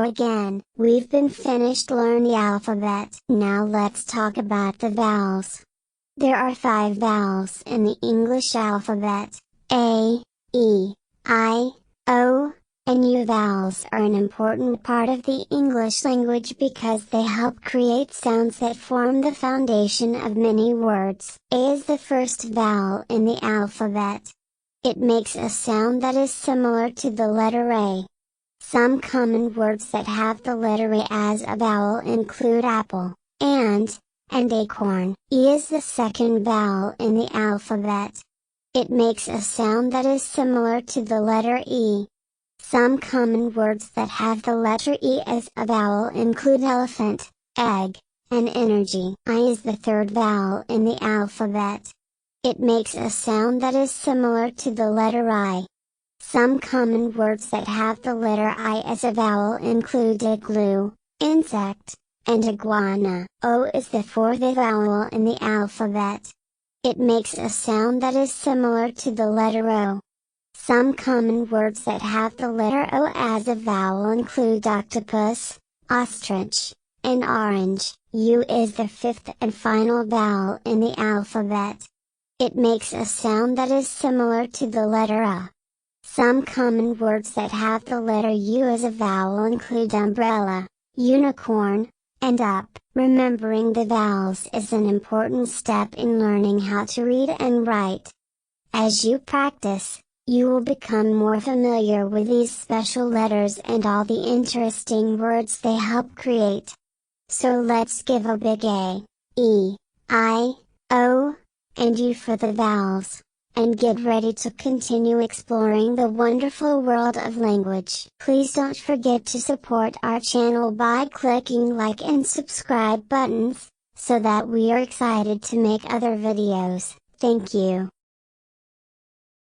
Hello again. We've been finished learning the alphabet. Now let's talk about the vowels. There are 5 vowels in the English alphabet: A, E, I, O, and U. Vowels are an important part of the English language because they help create sounds that form the foundation of many words. A is the first vowel in the alphabet. It makes a sound that is similar to the letter A. Some common words that have the letter A as a vowel include apple, and acorn. E is the second vowel in the alphabet. It makes a sound that is similar to the letter E. Some common words that have the letter E as a vowel include elephant, egg, and energy. I is the third vowel in the alphabet. It makes a sound that is similar to the letter I. Some common words that have the letter I as a vowel include igloo, insect, and iguana. O is the fourth vowel in the alphabet. It makes a sound that is similar to the letter O. Some common words that have the letter O as a vowel include octopus, ostrich, and orange. U is the fifth and final vowel in the alphabet. It makes a sound that is similar to the letter A. Some common words that have the letter U as a vowel include umbrella, unicorn, and up. Remembering the vowels is an important step in learning how to read and write. As you practice, you will become more familiar with these special letters and all the interesting words they help create. So let's give a big A, E, I, O, and U for the vowels, and get ready to continue exploring the wonderful world of language. Please don't forget to support our channel by clicking like and subscribe buttons, so that we are excited to make other videos. Thank you.